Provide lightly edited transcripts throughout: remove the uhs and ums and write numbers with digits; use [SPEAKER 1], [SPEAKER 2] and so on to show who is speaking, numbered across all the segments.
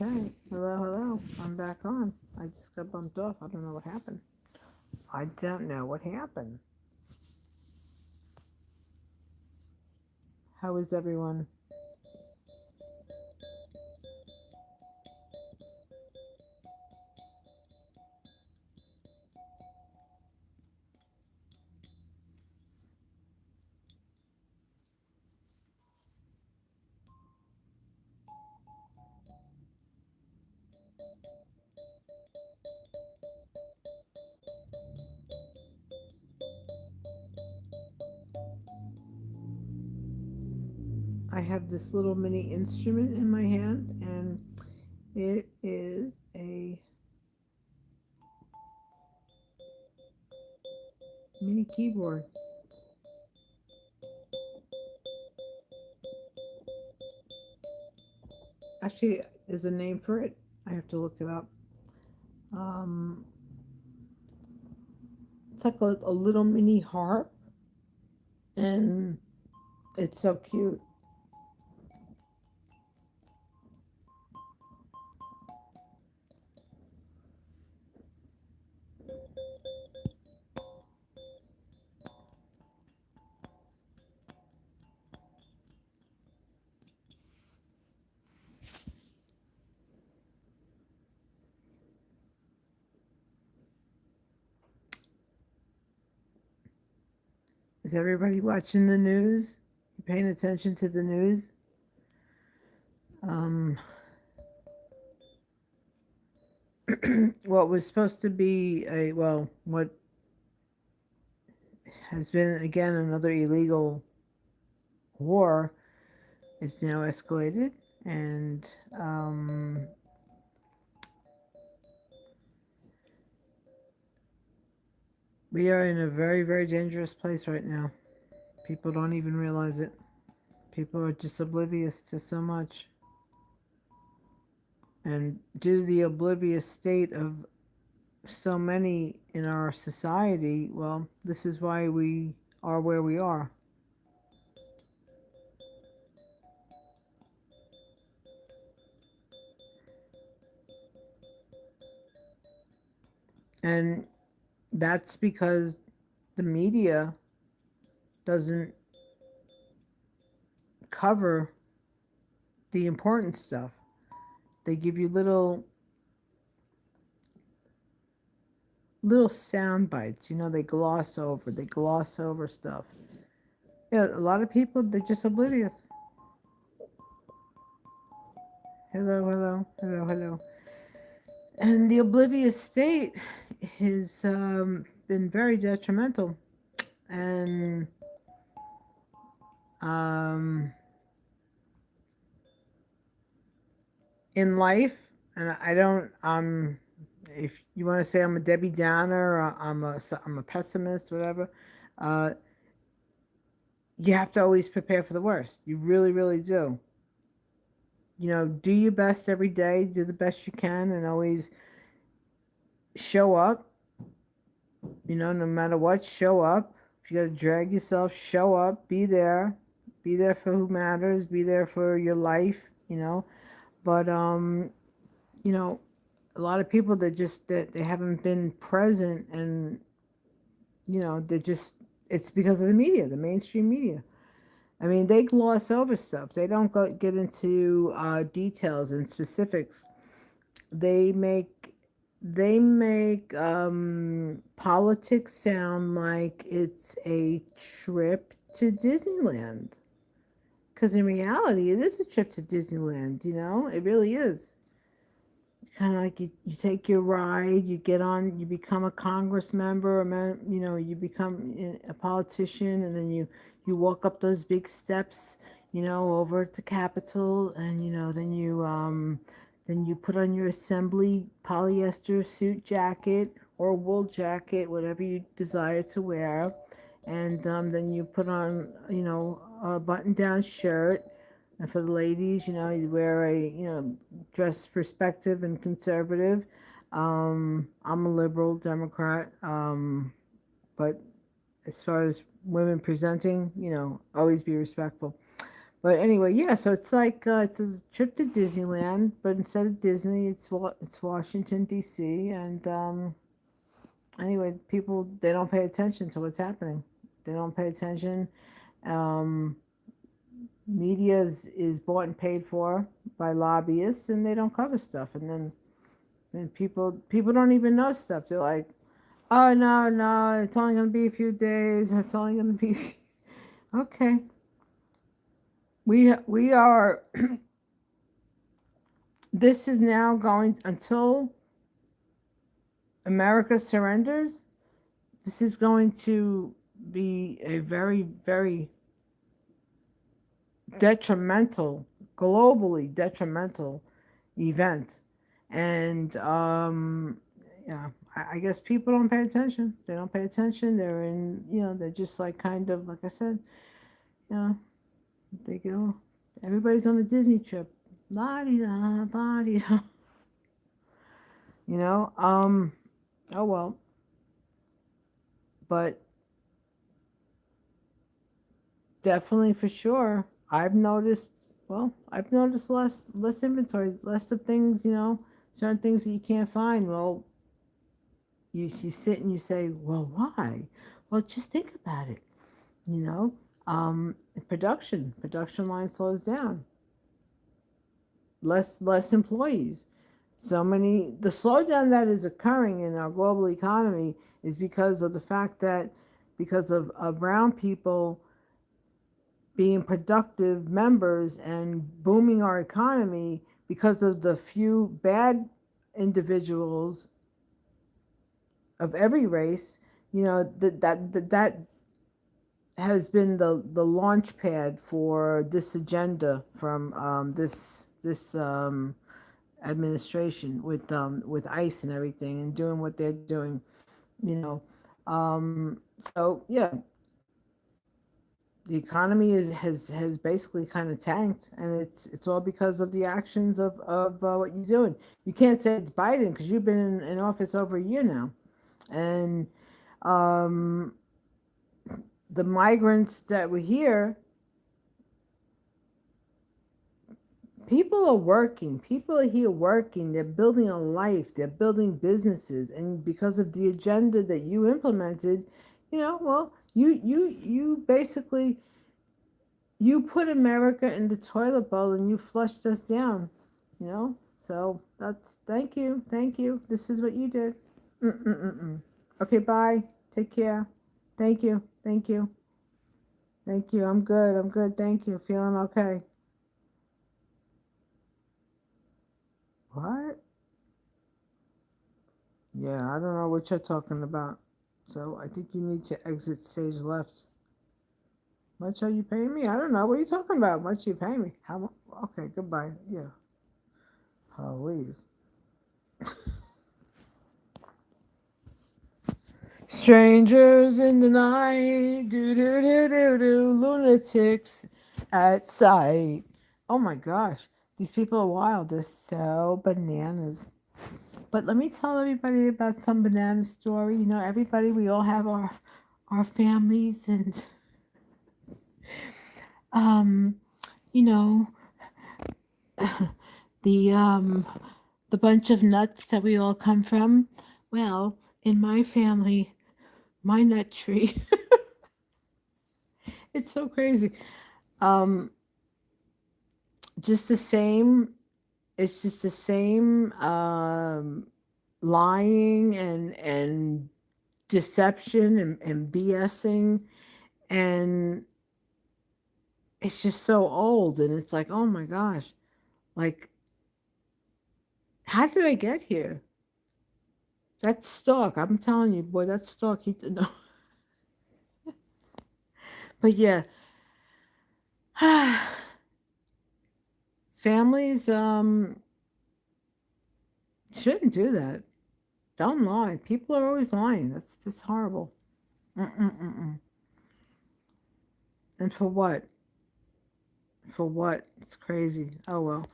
[SPEAKER 1] Okay. Hello, hello. I'm back on. I just got bumped off. I don't know what happened. I don't know what happened. How is everyone? I have this little mini instrument in my hand, and it is a mini keyboard. Actually, there's a name for it. I have to look it up. Um, it's like a little mini harp, and it's so cute. Is everybody watching the news? You paying attention to the news? Um, what was supposed to be what has been again another illegal war is now escalated, and we are in a very, very dangerous place right now. People don't even realize it. People are just oblivious to so much. And due to the oblivious state of so many in our society, well, this is why we are where we are. And that's because the media doesn't cover the important stuff. They give you little sound bites. They gloss over stuff. Yeah, a lot of people they're just oblivious. Hello, hello, hello, hello. And the oblivious state has been very detrimental. And um, in life, and I don't, if you want to say I'm a Debbie Downer, or I'm a pessimist, whatever, uh, you have to always prepare for the worst. You really, really do. Do your best every day, do the best you can, and always show up. No matter what, show up. If you got to drag yourself, show up, be there. Be there for who matters, be there for your life. But, you know, a lot of people that they haven't been present, and, they're just, it's because of the media, the mainstream media. I mean, they gloss over stuff. They don't get into details and specifics. They make politics sound like it's a trip to Disneyland. Because in reality, it is a trip to Disneyland. It really is. Kind of like you take your ride, you get on, you become a Congress member, you become a politician, and then you walk up those big steps, over at the Capitol, and then you put on your assembly polyester suit jacket or wool jacket, whatever you desire to wear, and then you put on, a button-down shirt. And for the ladies, you wear dress perspective and conservative. I'm a liberal Democrat, but as far as women presenting, always be respectful. But anyway, yeah. So it's like it's a trip to Disneyland, but instead of Disney, it's Washington D.C. And anyway, people they don't pay attention to what's happening. They don't pay attention. Um, Media is bought and paid for by lobbyists, and they don't cover stuff. And then people don't even know stuff. They're like, oh no, no, it's only going to be a few days. It's only going to be okay. We are. This is now going until America surrenders. This is going to be a very, very detrimental, globally detrimental event. And yeah, I guess people don't pay attention. They don't pay attention. They're in, they're just like kind of, like I said, you know, they go, everybody's on a Disney trip. La di da, la di da. You know, oh well. But definitely for sure, I've noticed less inventory, less of things, certain things that you can't find. Well, you sit and you say, well, why? Well, just think about it. You know, production line slows down. Less employees. The slowdown that is occurring in our global economy is because of the fact that because of brown people being productive members and booming our economy because of the few bad individuals of every race, that has been the launch pad for this agenda from this administration with ICE and everything and doing what they're doing, you know. So yeah, the economy has basically kind of tanked, and it's all because of the actions of what you're doing. You can't say it's Biden because you've been in office over a year now, and um, the migrants that were here, people are working. People are here working. They're building a life. They're building businesses, and because of the agenda that you implemented, well, you basically you put America in the toilet bowl and you flushed us down, you know? So that's, thank you, thank you. This is what you did. Mm-mm-mm-mm. Okay, bye. Take care. Thank you, thank you, thank you. I'm good, thank you. Feeling okay. What? Yeah, I don't know what you're talking about. So I think you need to exit stage left. Much are you paying me? I don't know. What are you talking about? Much you paying me? How much? Okay, goodbye. Yeah. Please. Strangers in the night, do do do do do, lunatics at sight. Oh my gosh, these people are wild. They're so bananas. But let me tell everybody about some banana story. Everybody, we all have our families, and um, you know, the the bunch of nuts that we all come from. Well, in my family, my nut tree, it's so crazy. Um, just the same it's just the same lying and deception and BSing, and it's just so old, and it's like, oh my gosh, like, how did I get here? That stalk, I'm telling you, boy, that stalk, he no. But yeah, families shouldn't do that. Don't lie. People are always lying. That's horrible. Mm-mm-mm-mm. And for what? For what? It's crazy. Oh well.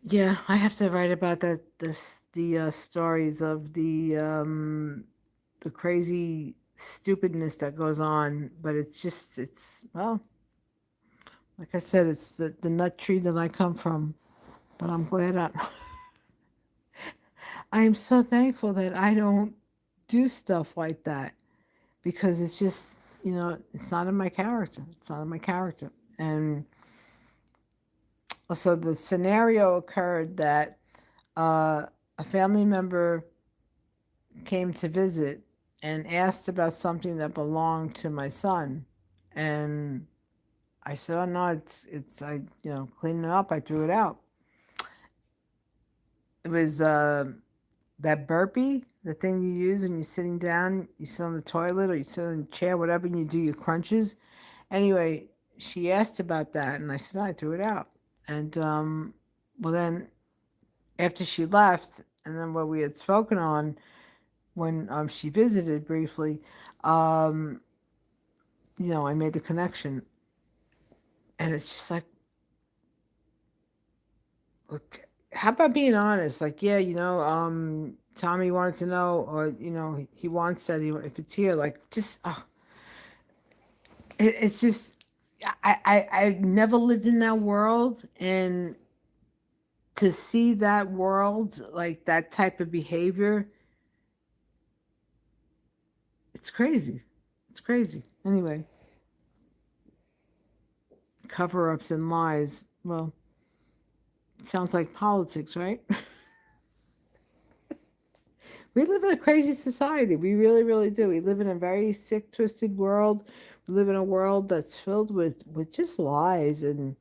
[SPEAKER 1] Yeah, I have to write about that. The stories of the crazy stupidness that goes on, but it's just, it's, well, Like I said, it's the nut tree that I come from. But I'm glad I am so thankful that I don't do stuff like that because it's just, it's not in my character. It's not in my character. And so the scenario occurred that a family member came to visit and asked about something that belonged to my son. And I said, "Oh no, I cleaning it up. I threw it out. It was that burpee, the thing you use when you're sitting down, you sit on the toilet or you sit in a chair, whatever, and you do your crunches." Anyway, she asked about that, and I said, "I threw it out." And well, then after she left, and then what we had spoken on when she visited briefly, um, I made the connection, and it's just like, look, how about being honest? Like, yeah, Tommy wanted to know, or he wants that. If it's here, like, just it's just, I've never lived in that world, and to see that world, like that type of behavior, it's crazy. It's crazy. Anyway, cover-ups and lies. Well, sounds like politics, right? We live in a crazy society. We really, really do. We live in a very sick, twisted world. We live in a world that's filled with just lies, and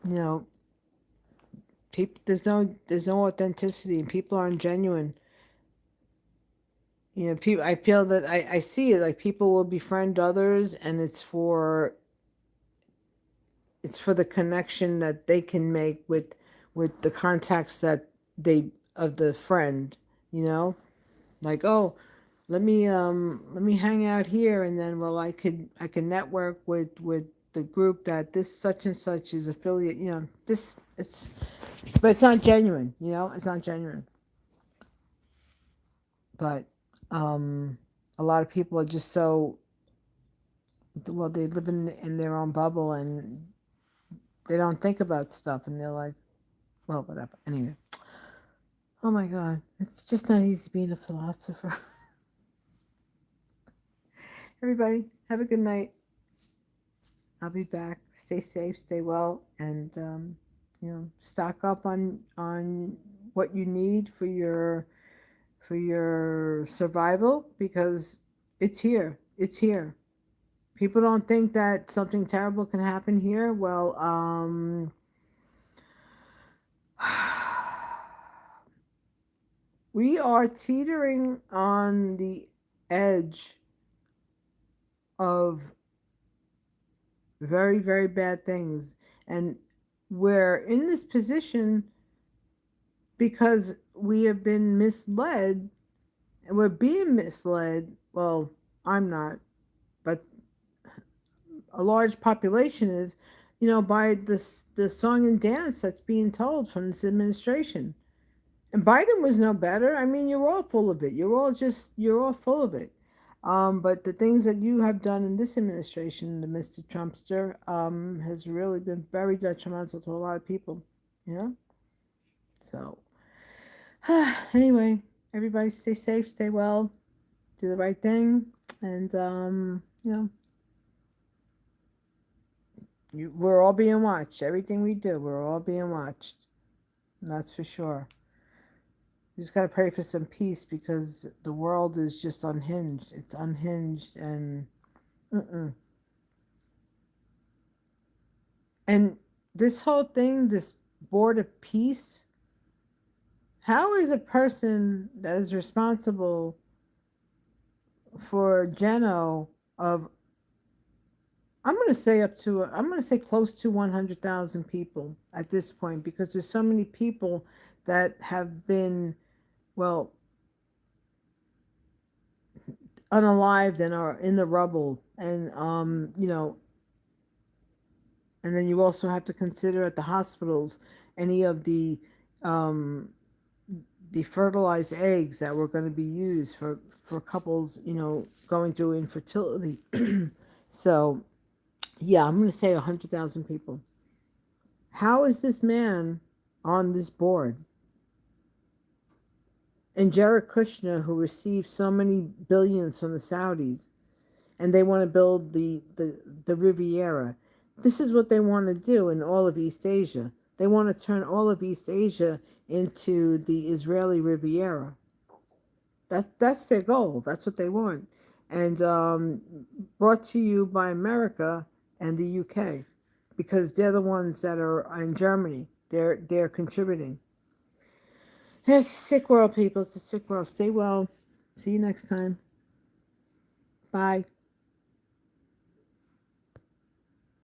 [SPEAKER 1] you know, people. There's no authenticity, and people aren't genuine. People. I feel that I see it like people will befriend others, and it's for the connection that they can make with the contacts that they of the friend. You know, like, oh, let me hang out here, and then, well, I could network with the group that this such and such is affiliate. This it's but it's not genuine. It's not genuine. But a lot of people are just so, well, they live in their own bubble, and they don't think about stuff, and they're like, well, whatever. Anyway, oh my God, it's just not easy being a philosopher. Everybody, have a good night. I'll be back. Stay safe, stay well, and stock up on what you need for your survival, because it's here. It's here. People don't think that something terrible can happen here. Well, we are teetering on the edge of very, very bad things, and we're in this position because we have been misled, and we're being misled. Well, I'm not, but a large population is, by the song and dance that's being told from this administration. And Biden was no better. I mean, you're all full of it. You're all full of it. But the things that you have done in this administration, the Mr. Trumpster, has really been very detrimental to a lot of people. You know. So anyway, everybody stay safe, stay well, do the right thing, and we're all being watched. Everything we do, we're all being watched. And that's for sure. We just got to pray for some peace because the world is just unhinged. It's unhinged, and mm-mm. And this whole thing, this board of peace, how is a person that is responsible for Geno of, I'm going to say close to 100,000 people at this point, because there's so many people that have been, well, unalived and are in the rubble. And, and then you also have to consider at the hospitals any of um, the fertilized eggs that were going to be used for couples, going through infertility. So, Yeah, I'm going to say 100,000 people. How is this man on this board? And Jared Kushner, who received so many billions from the Saudis, and they want to build the Riviera. This is what they want to do in all of East Asia. They want to turn all of East Asia into the Israeli Riviera. That's their goal. That's what they want. And brought to you by America and the UK, because they're the ones that are in Germany. They're contributing. It's a sick world, people. It's a sick world. Stay well. See you next time. Bye.